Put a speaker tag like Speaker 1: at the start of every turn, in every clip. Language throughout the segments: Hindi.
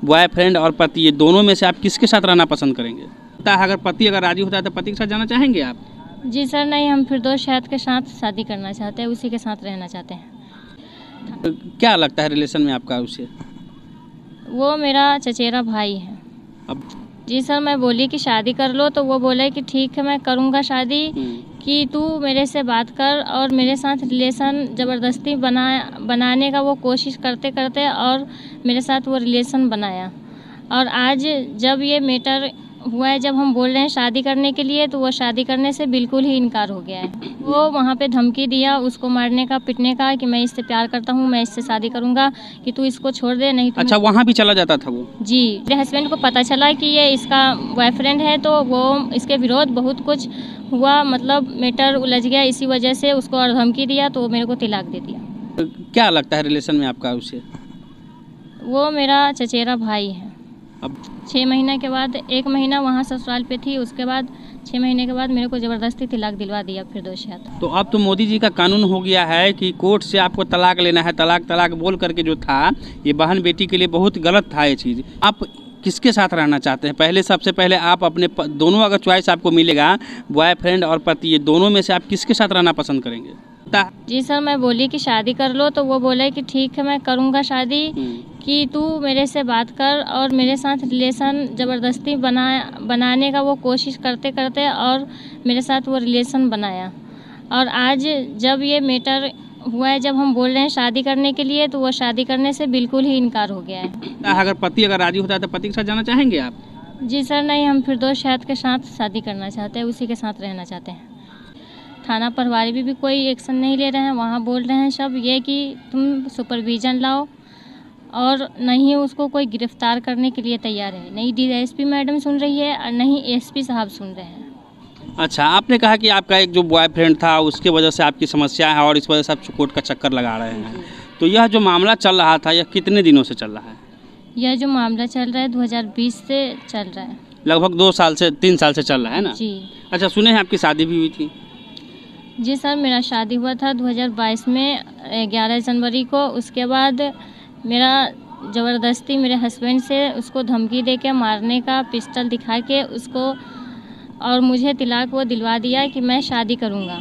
Speaker 1: बॉयफ्रेंड और पति, ये दोनों में से आप किसके साथ रहना पसंद करेंगे? अगर पति राजी होता है तो पति के साथ जाना चाहेंगे आप?
Speaker 2: जी सर, नहीं, हम फिरदौस शहद के साथ शादी करना चाहते हैं, उसी के साथ रहना चाहते हैं।
Speaker 1: क्या लगता है रिलेशन में आपका उससे?
Speaker 2: वो मेरा चचेरा भाई है।
Speaker 1: अब
Speaker 2: जी सर, मैं बोली कि शादी कर लो तो वो बोले कि ठीक है मैं करूँगा शादी, कि तू मेरे से बात कर, और मेरे साथ रिलेशन ज़बरदस्ती बनाने का वो कोशिश करते करते और मेरे साथ वो रिलेशन बनाया। और आज जब ये मैटर हुआ है, जब हम बोल रहे हैं शादी करने के लिए, तो वो शादी करने से बिल्कुल ही इनकार हो गया है। वो वहाँ पे धमकी दिया उसको मारने का, पिटने का, कि मैं इससे प्यार करता हूँ, मैं इससे शादी करूँगा, कि तू इसको छोड़ दे, नहीं तो।
Speaker 1: अच्छा, वहाँ भी चला जाता था वो?
Speaker 2: जी, मेरे हस्बैंड को पता चला कि ये इसका बॉयफ्रेंड है, तो वो इसके विरोध बहुत कुछ हुआ, मतलब मैटर उलझ गया, इसी वजह से उसको और धमकी दिया, तो मेरे को तलाक दे दिया।
Speaker 1: क्या लगता है रिलेशन में आपका उससे?
Speaker 2: वो मेरा चचेरा भाई है।
Speaker 1: अब
Speaker 2: 6 महीने के बाद, 1 महीना वहाँ ससुराल पे थी, उसके बाद 6 महीने के बाद मेरे को ज़बरदस्ती तलाक दिलवा दिया फिरदौस शहद।
Speaker 1: तो अब तो मोदी जी का कानून हो गया है कि कोर्ट से आपको तलाक लेना है। तलाक बोल करके जो था, ये बहन बेटी के लिए बहुत गलत था ये चीज़। आप किसके साथ रहना चाहते हैं? सबसे पहले आप अपने दोनों, अगर चॉइस आपको मिलेगा, बॉयफ्रेंड और पति, ये दोनों में से आप किसके साथ रहना पसंद करेंगे?
Speaker 2: जी सर, मैं बोली कि शादी कर लो तो वो बोले कि ठीक है मैं करूँगा शादी, कि तू मेरे से बात कर, और मेरे साथ रिलेशन ज़बरदस्ती बनाने का वो कोशिश करते करते और मेरे साथ वो रिलेशन बनाया। और आज जब ये मैटर हुआ है, जब हम बोल रहे हैं शादी करने के लिए, तो वो शादी करने से बिल्कुल ही इनकार हो गया है।
Speaker 1: अगर पति राजी होता है तो पति के साथ जाना चाहेंगे आप?
Speaker 2: जी सर, नहीं, हम फिरदौस शहद के साथ शादी करना चाहते हैं, उसी के साथ रहना चाहते हैं। थाना प्रभारी भी कोई एक्शन नहीं ले रहे हैं। वहाँ बोल रहे हैं सब ये कि तुम सुपरविज़न लाओ, और नहीं उसको कोई गिरफ्तार करने के लिए तैयार है। नहीं डीएसपी मैडम सुन रही है और नहीं एसपी साहब सुन रहे हैं।
Speaker 1: अच्छा, आपने कहा कि आपका एक जो बॉयफ्रेंड था उसके वजह से आपकी समस्या है, और इस वजह से आप कोर्ट का चक्कर लगा रहे हैं। तो यह जो मामला चल रहा था, यह कितने दिनों से चल रहा है?
Speaker 2: यह जो मामला चल रहा है 2020 से चल रहा है।
Speaker 1: लगभग 2 साल से 3 साल से चल रहा है ना? जी। अच्छा, सुने हैं आपकी शादी भी हुई थी?
Speaker 2: जी सर, मेरा शादी हुआ था 2022 में 11 जनवरी को। उसके बाद मेरा ज़बरदस्ती मेरे हस्बैंड से उसको धमकी दे के मारने का, पिस्टल दिखा के उसको, और मुझे तलाक वो दिलवा दिया कि मैं शादी करूँगा।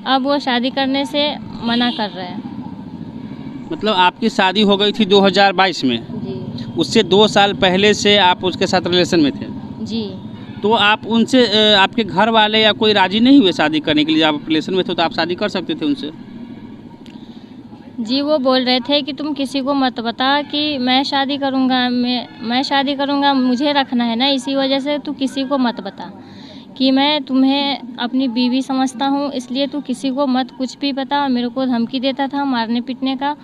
Speaker 2: अब वो शादी करने से मना कर रहे हैं।
Speaker 1: मतलब आपकी शादी हो गई थी 2022 में?
Speaker 2: जी।
Speaker 1: उससे 2 साल पहले से आप उसके साथ रिलेशन में थे?
Speaker 2: जी।
Speaker 1: तो आप उनसे, आपके घर वाले या कोई राजी नहीं हुए शादी करने के लिए? आप रिलेशन में थे तो आप शादी कर सकते थे उनसे?
Speaker 2: जी, वो बोल रहे थे कि तुम किसी को मत बता कि मैं शादी करूँगा, मैं शादी करूँगा, मुझे रखना है ना, इसी वजह से तू किसी को मत बता कि मैं तुम्हें अपनी बीवी समझता हूँ, इसलिए तू किसी को मत कुछ भी बता। मेरे को धमकी देता था मारने पीटने का।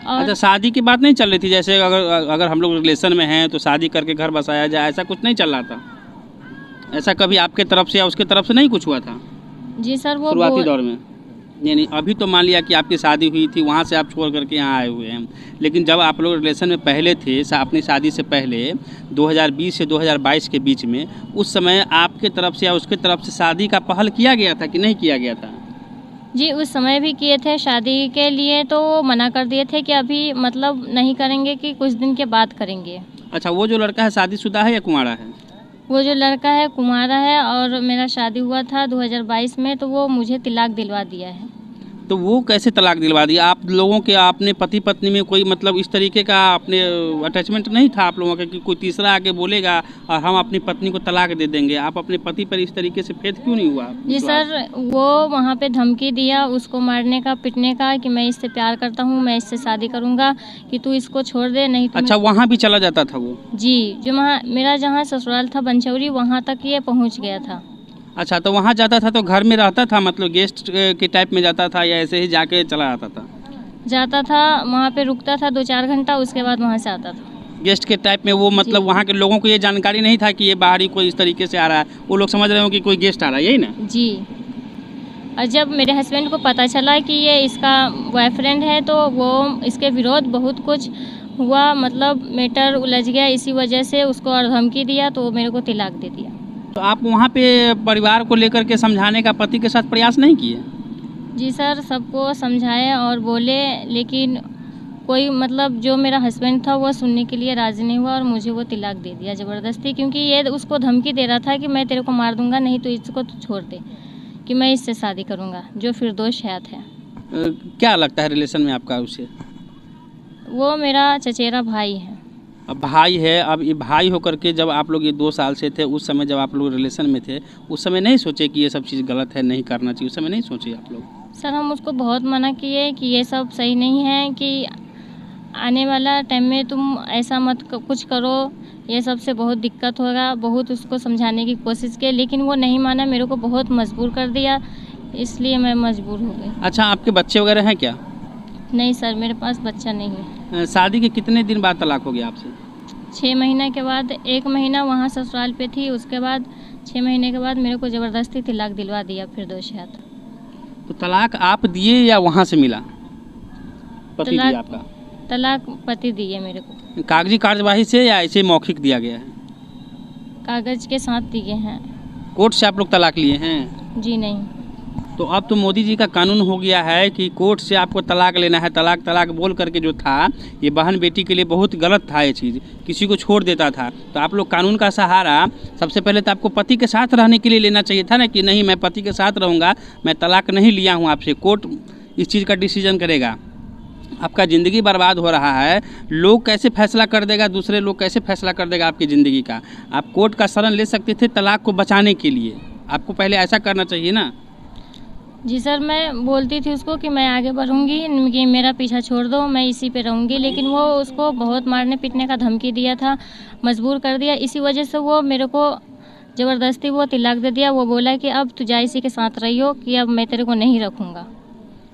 Speaker 2: और
Speaker 1: अच्छा, शादी की बात नहीं चल रही थी? जैसे अगर हम लोग रिलेशन में हैं तो शादी करके घर बसाया जाए, ऐसा कुछ नहीं चल रहा था? ऐसा कभी आपके तरफ से या उसके तरफ से नहीं कुछ हुआ था?
Speaker 2: जी सर, वो
Speaker 1: शुरुआती दौर में? यानी अभी तो मान लिया कि आपकी शादी हुई थी, वहाँ से आप छोड़ करके यहाँ आए हुए हैं, लेकिन जब आप लोग रिलेशन में पहले थे, अपनी शादी से पहले 2020 से 2022 के बीच में, उस समय आपके तरफ से या उसके तरफ से शादी का पहल किया गया था कि नहीं किया गया था?
Speaker 2: जी, उस समय भी किए थे शादी के लिए, तो मना कर दिए थे कि अभी मतलब नहीं करेंगे, कि कुछ दिन के बाद करेंगे।
Speaker 1: अच्छा, वो जो लड़का है शादीशुदा है या कुंवारा है?
Speaker 2: वो जो लड़का है कुंवारा है, और मेरा शादी हुआ था 2022 में, तो वो मुझे तलाक दिलवा दिया है।
Speaker 1: तो वो कैसे तलाक दिलवा दिया? आप लोगों के, आपने पति पत्नी में कोई मतलब इस तरीके का अपने अटैचमेंट नहीं था आप लोगों का कि कोई तीसरा आके बोलेगा और हम अपनी पत्नी को तलाक दे देंगे? आप अपने पति पर इस तरीके से फेथ क्यों नहीं हुआ?
Speaker 2: जी सर, वो वहाँ पे धमकी दिया उसको मारने का, पिटने का, कि मैं इससे प्यार करता हूँ, मैं इससे शादी करूँगा, कि तू इसको छोड़ दे, नहीं तो।
Speaker 1: अच्छा, वहाँ भी चला जाता था वो?
Speaker 2: जी, जो मेरा जहाँ ससुराल था बनचौरी, वहाँ तक ये पहुँच गया था।
Speaker 1: अच्छा, तो वहाँ जाता था तो घर में रहता था, मतलब गेस्ट के टाइप में जाता था, या ऐसे ही जाके चला आता था?
Speaker 2: जाता था, वहाँ पे रुकता था 2-4 घंटा, उसके बाद वहाँ से आता था।
Speaker 1: गेस्ट के टाइप में वो, मतलब वहाँ के लोगों को ये जानकारी नहीं था कि ये बाहरी कोई इस तरीके से आ रहा है? वो लोग समझ रहे हो कि कोई गेस्ट आ रहा है, यही ना?
Speaker 2: जी। और जब मेरे हस्बैंड को पता चला कि ये इसका बॉयफ्रेंड है, तो वो इसके विरोध बहुत कुछ हुआ, मतलब मैटर उलझ गया, इसी वजह से उसको और धमकी दिया, तो वो मेरे को तलाक दे दिया।
Speaker 1: तो आप वहाँ पे परिवार को लेकर के समझाने का पति के साथ प्रयास नहीं किए?
Speaker 2: जी सर, सबको समझाए और बोले, लेकिन कोई मतलब जो मेरा हस्बैंड था वो सुनने के लिए राज़ी नहीं हुआ और मुझे वो तलाक दे दिया ज़बरदस्ती, क्योंकि ये उसको धमकी दे रहा था कि मैं तेरे को मार दूंगा, नहीं तो इसको तू छोड़ दे, कि मैं इससे शादी करूंगा, जो फिरदौस हयात है।
Speaker 1: क्या लगता है रिलेशन में आपका उससे?
Speaker 2: वो मेरा चचेरा भाई है।
Speaker 1: अब भाई है, अब ये भाई होकर के जब आप लोग ये 2 साल से थे, उस समय जब आप लोग रिलेशन में थे, उस समय नहीं सोचे कि ये सब चीज़ गलत है, नहीं करना चाहिए? उस समय नहीं सोचे आप लोग?
Speaker 2: सर हम उसको बहुत मना किए कि ये सब सही नहीं है, कि आने वाला टाइम में तुम ऐसा मत कुछ करो, ये सब से बहुत दिक्कत होगा। बहुत उसको समझाने की कोशिश की, लेकिन वो नहीं माना, मेरे को बहुत मजबूर कर दिया, इसलिए मैं मजबूर हो गई।
Speaker 1: अच्छा, आपके बच्चे वगैरह हैं क्या?
Speaker 2: नहीं सर, मेरे पास बच्चा नहीं है।
Speaker 1: शादी के कितने दिन बाद तलाक हो गया आपसे?
Speaker 2: 6 महीने के बाद। 1 महीना वहाँ ससुराल पे थी, उसके बाद 6 महीने के बाद मेरे को ज़बरदस्ती तलाक दिलवा दिया फिरदौस हयात।
Speaker 1: तो तलाक आप दिए या वहाँ से मिला? पति दिया आपका?
Speaker 2: तलाक पति दिए मेरे को।
Speaker 1: कागजी कार्यवाही से या ऐसे मौखिक दिया गया है?
Speaker 2: कागज के साथ दिए हैं।
Speaker 1: कोर्ट से आप लोग तलाक लिए हैं?
Speaker 2: जी नहीं।
Speaker 1: तो अब तो मोदी जी का कानून हो गया है कि कोर्ट से आपको तलाक लेना है। तलाक तलाक बोल करके जो था, ये बहन बेटी के लिए बहुत गलत था, ये चीज़ किसी को छोड़ देता था। तो आप लोग कानून का सहारा सबसे पहले तो आपको पति के साथ रहने के लिए लेना चाहिए था ना, कि नहीं मैं पति के साथ रहूँगा, मैं तलाक नहीं लिया हूँ आपसे। कोर्ट इस चीज़ का डिसीजन करेगा। आपका ज़िंदगी बर्बाद हो रहा है, लोग कैसे फैसला कर देगा, दूसरे लोग कैसे फैसला कर देगा आपकी ज़िंदगी का? आप कोर्ट का शरण ले सकते थे तलाक को बचाने के लिए, आपको पहले ऐसा करना चाहिए ना।
Speaker 2: जी सर, मैं बोलती थी उसको कि मैं आगे बढ़ूंगी, कि मेरा पीछा छोड़ दो, मैं इसी पे रहूंगी, लेकिन वो उसको बहुत मारने पीटने का धमकी दिया था, मजबूर कर दिया। इसी वजह से वो मेरे को ज़बरदस्ती वो तलाक दे दिया। वो बोला कि अब तू जा इसी के साथ रही हो, कि अब मैं तेरे को नहीं रखूँगा।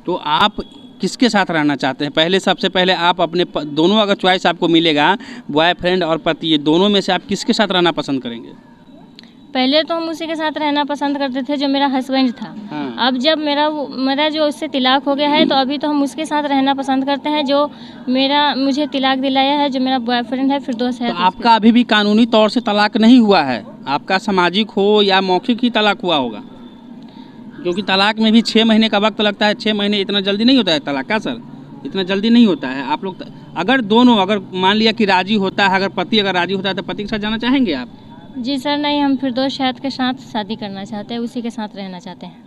Speaker 1: तो आप किसके साथ रहना चाहते हैं? पहले सबसे पहले आप अपने दोनों, अगर चॉइस आपको मिलेगा, बॉयफ्रेंड और पति, ये दोनों में से आप किसके साथ रहना पसंद करेंगे?
Speaker 2: पहले तो हम उसी के साथ रहना पसंद करते थे जो मेरा हस्बैंड था।
Speaker 1: हाँ।
Speaker 2: अब जब मेरा जो उससे तलाक हो गया है, तो अभी तो हम उसके साथ रहना पसंद करते हैं जो मुझे तलाक दिलाया है, जो मेरा बॉयफ्रेंड है फिरदौस है।
Speaker 1: तो आपका अभी भी कानूनी तौर से तलाक नहीं हुआ है, आपका सामाजिक हो या मौखिक ही तलाक हुआ होगा, क्योंकि तलाक में भी 6 महीने का वक्त लगता है। 6 महीने इतना जल्दी नहीं होता है तलाक का सर, इतना जल्दी नहीं होता है। आप लोग अगर दोनों, अगर मान लिया कि राजी होता है, अगर पति अगर राजी होता है, तो पति के साथ जाना चाहेंगे आप?
Speaker 2: जी सर नहीं, हम फिरदौस हयात के साथ शादी करना चाहते हैं, उसी के साथ रहना चाहते हैं।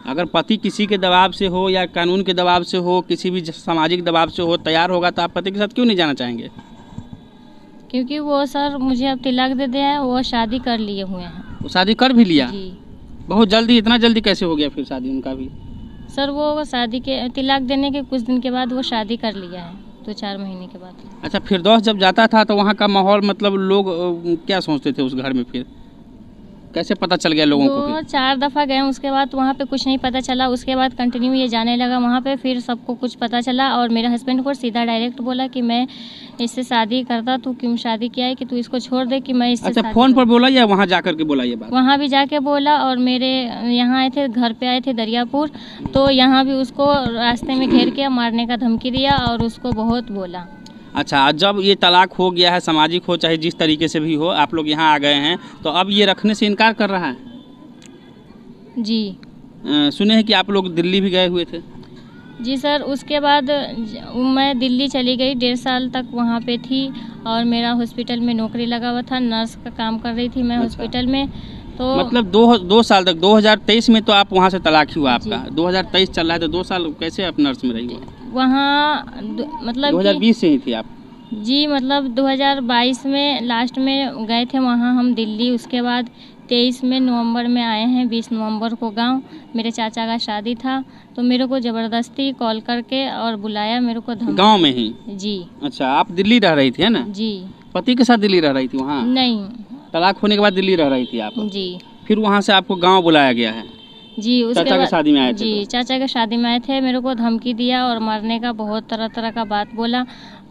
Speaker 1: अगर पति किसी के दबाव से हो या कानून के दबाव से हो, किसी भी सामाजिक दबाव से हो, तैयार होगा, तो आप पति के साथ क्यों नहीं जाना चाहेंगे?
Speaker 2: क्योंकि वो सर मुझे अब तलाक दे दिया है, वो शादी कर लिए हुए हैं।
Speaker 1: वो शादी कर भी लिया?
Speaker 2: जी।
Speaker 1: बहुत जल्दी, इतना जल्दी कैसे हो गया फिर शादी उनका भी?
Speaker 2: सर वो शादी के तलाक देने के कुछ दिन के बाद वो शादी कर लिया है, 2-4 महीने के बाद।
Speaker 1: अच्छा, फिरदौस जब जाता था तो वहाँ का माहौल, मतलब लोग क्या सोचते थे उस घर में? फिर कैसे पता चल गया लोगों को?
Speaker 2: 2-4 दफ़ा गए, उसके बाद वहाँ पे कुछ नहीं पता चला। उसके बाद कंटिन्यू ये जाने लगा वहाँ पे, फिर सबको कुछ पता चला और मेरे हस्बैंड को सीधा डायरेक्ट बोला कि मैं इससे शादी करता, तू क्यों शादी किया है, कि तू इसको छोड़ दे, कि मैं इससे।
Speaker 1: अच्छा, फ़ोन पर बोला या वहाँ जा कर के बोला ये बात?
Speaker 2: वहाँ भी जाके बोला, और मेरे यहाँ आए थे, घर पे आए थे दरियापुर, तो यहाँ भी उसको रास्ते में घेर के मारने का धमकी दिया और उसको बहुत बोला।
Speaker 1: अच्छा, जब ये तलाक हो गया है, सामाजिक हो चाहे जिस तरीके से भी हो, आप लोग यहाँ आ गए हैं, तो अब ये रखने से इनकार कर रहा है?
Speaker 2: जी।
Speaker 1: सुने हैं कि आप लोग दिल्ली भी गए हुए थे?
Speaker 2: जी सर, उसके बाद मैं दिल्ली चली गई, 1.5 साल तक वहाँ पे थी और मेरा हॉस्पिटल में नौकरी लगा हुआ था, नर्स का काम कर रही थी मैं हॉस्पिटल में। तो
Speaker 1: मतलब 2 साल तक, 2023 में तो आप वहाँ से तलाक ही हुआ आपका, 2023 चल रहा है, तो 2 साल कैसे आप नर्स में रही हो?
Speaker 2: वहाँ मतलब
Speaker 1: 2020 से ही थी आप?
Speaker 2: जी, मतलब 2022 में लास्ट में गए थे वहाँ हम दिल्ली। उसके बाद 23 में नवंबर में आए हैं, 20 नवंबर को गांव। मेरे चाचा का शादी था, तो मेरे को ज़बरदस्ती कॉल करके और बुलाया, मेरे को
Speaker 1: गांव में ही?
Speaker 2: जी।
Speaker 1: अच्छा, आप दिल्ली रह रही थी है ना?
Speaker 2: जी।
Speaker 1: पति के साथ दिल्ली रह रही थी वहाँ?
Speaker 2: नहीं।
Speaker 1: तलाक होने के बाद दिल्ली रह रही थी आप?
Speaker 2: जी।
Speaker 1: फिर वहाँ से आपको गाँव बुलाया गया है?
Speaker 2: जी। उसके
Speaker 1: चाचा के शादी में आए थे?
Speaker 2: जी, चाचा के शादी में आए थे, मेरे को धमकी दिया और मारने का बहुत तरह तरह का बात बोला,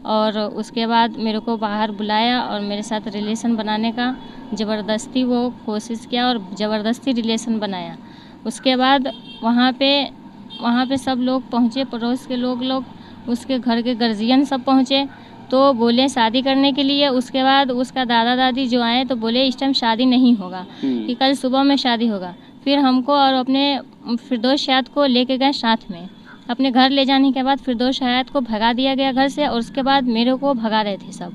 Speaker 2: और उसके बाद मेरे को बाहर बुलाया और मेरे साथ रिलेशन बनाने का ज़बरदस्ती वो कोशिश किया और ज़बरदस्ती रिलेशन बनाया। उसके बाद वहाँ पे सब लोग पहुँचे, पड़ोस के लोग उसके घर के गार्जियन सब पहुँचे, तो बोले शादी करने के लिए। उसके बाद उसका दादा दादी जो आए तो बोले इस टाइम शादी नहीं होगा, कि कल सुबह में शादी होगा। फिर हमको और अपने फिरदौस हयात को लेके गए साथ में, अपने घर ले जाने के बाद फिर 2 शहायत को भगा दिया गया घर से, और उसके बाद मेरे को भगा रहे थे सब।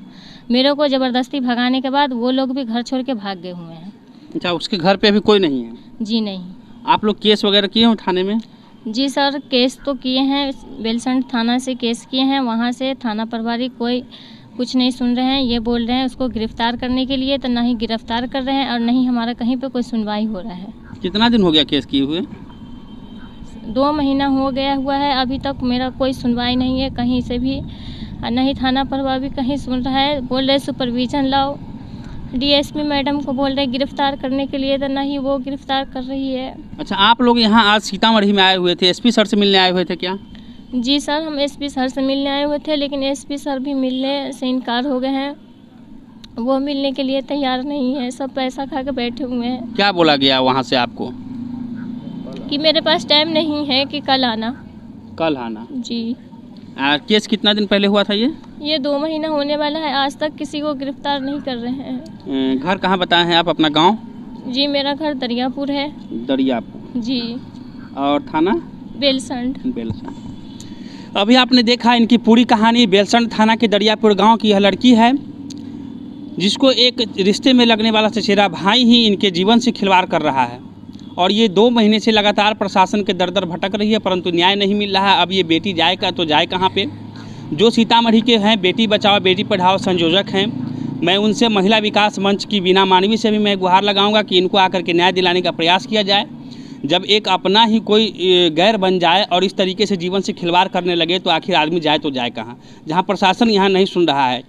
Speaker 2: मेरे को ज़बरदस्ती भगाने के बाद वो लोग भी घर छोड़ के भाग गए हुए हैं।
Speaker 1: अच्छा, उसके घर पे अभी कोई नहीं है?
Speaker 2: जी नहीं।
Speaker 1: आप लोग केस वगैरह किए हो थाने में?
Speaker 2: जी सर, केस तो किए हैं, बेलसंड थाना से केस किए हैं। वहाँ से थाना प्रभारी कोई कुछ नहीं सुन रहे हैं। ये बोल रहे हैं उसको गिरफ्तार करने के लिए, तो ना ही गिरफ्तार कर रहे हैं और नहीं हमारा कहीं पे कोई सुनवाई हो रहा है।
Speaker 1: कितना दिन हो गया केस किए हुए?
Speaker 2: 2 महीना हो गया हुआ है, अभी तक मेरा कोई सुनवाई नहीं है कहीं से भी। नहीं थाना प्रभारी कहीं सुन रहा है, बोल रहे सुपरविजन लाओ। डीएसपी मैडम को बोल रहे गिरफ्तार करने के लिए, तो नहीं वो गिरफ्तार कर रही है।
Speaker 1: अच्छा, आप लोग यहाँ आज सीतामढ़ी में आए हुए थे, एसपी सर से मिलने आए हुए थे क्या?
Speaker 2: जी सर, हम एसपी सर से मिलने आए हुए थे, लेकिन एसपी सर भी मिलने से इनकार हो गए हैं। वो मिलने के लिए तैयार नहीं है, सब पैसा खा के बैठे हुए हैं।
Speaker 1: क्या बोला गया वहाँ से आपको?
Speaker 2: कि मेरे पास टाइम नहीं है, कि कल आना।
Speaker 1: कल आना?
Speaker 2: जी।
Speaker 1: केस कितना दिन पहले हुआ था
Speaker 2: ये 2 महीना होने वाला है, आज तक किसी को गिरफ्तार नहीं कर रहे हैं।
Speaker 1: घर कहाँ बताए हैं आप अपना गांव?
Speaker 2: जी, मेरा घर दरियापुर है।
Speaker 1: दरियापुर?
Speaker 2: जी।
Speaker 1: और थाना?
Speaker 2: बेलसंड।
Speaker 1: बेलसंड। अभी आपने देखा इनकी पूरी कहानी। बेलसंड थाना के दरियापुर गांव की यह लड़की है, जिसको एक रिश्ते में लगने वाला चचेरा भाई ही इनके जीवन से खिलवाड़ कर रहा है, और ये 2 महीने से लगातार प्रशासन के दर दर भटक रही है, परंतु न्याय नहीं मिल रहा है। अब ये बेटी जाएगा तो जाए कहाँ पे? जो सीतामढ़ी के हैं बेटी बचाओ बेटी पढ़ाओ संयोजक हैं, मैं उनसे महिला विकास मंच की बीना मानवी से भी मैं गुहार लगाऊंगा कि इनको आकर के न्याय दिलाने का प्रयास किया जाए। जब एक अपना ही कोई गैर बन जाए और इस तरीके से जीवन से खिलवाड़ करने लगे, तो आखिर आदमी जाए तो जाए कहाँ? जहाँ प्रशासन यहाँ नहीं सुन रहा है।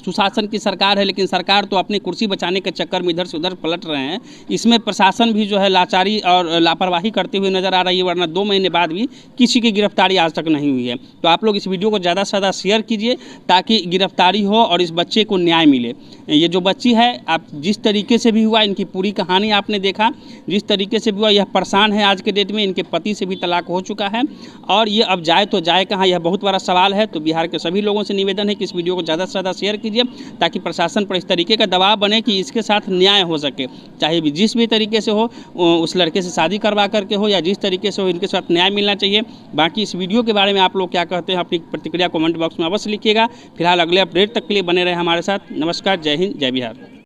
Speaker 1: सुशासन की सरकार है, लेकिन सरकार तो अपनी कुर्सी बचाने के चक्कर में इधर से उधर पलट रहे हैं। इसमें प्रशासन भी जो है लाचारी और लापरवाही करते हुए नजर आ रही है, वरना 2 महीने बाद भी किसी की गिरफ्तारी आज तक नहीं हुई है। तो आप लोग इस वीडियो को ज़्यादा से ज़्यादा शेयर कीजिए, ताकि गिरफ्तारी हो और इस बच्चे को न्याय मिले। ये जो बच्ची है, आप जिस तरीके से भी हुआ, इनकी पूरी कहानी आपने देखा, जिस तरीके से भी हुआ, यह परेशान है आज के डेट में। इनके पति से भी तलाक हो चुका है, और ये अब जाए तो जाए कहाँ, यह बहुत बड़ा सवाल है। तो बिहार के सभी लोगों से निवेदन है कि इस वीडियो को ज़्यादा से ज़्यादा शेयर कीजिए, ताकि प्रशासन पर इस तरीके का दबाव बने कि इसके साथ न्याय हो सके। चाहे भी जिस भी तरीके से हो, उस लड़के से शादी करवा करके हो या जिस तरीके से हो, इनके साथ न्याय मिलना चाहिए। बाकी इस वीडियो के बारे में आप लोग क्या कहते हैं, अपनी प्रतिक्रिया कमेंट बॉक्स में अवश्य लिखिएगा। फिलहाल अगले अपडेट तक के लिए बने रहे हमारे साथ। नमस्कार, जय हिंद, जय बिहार।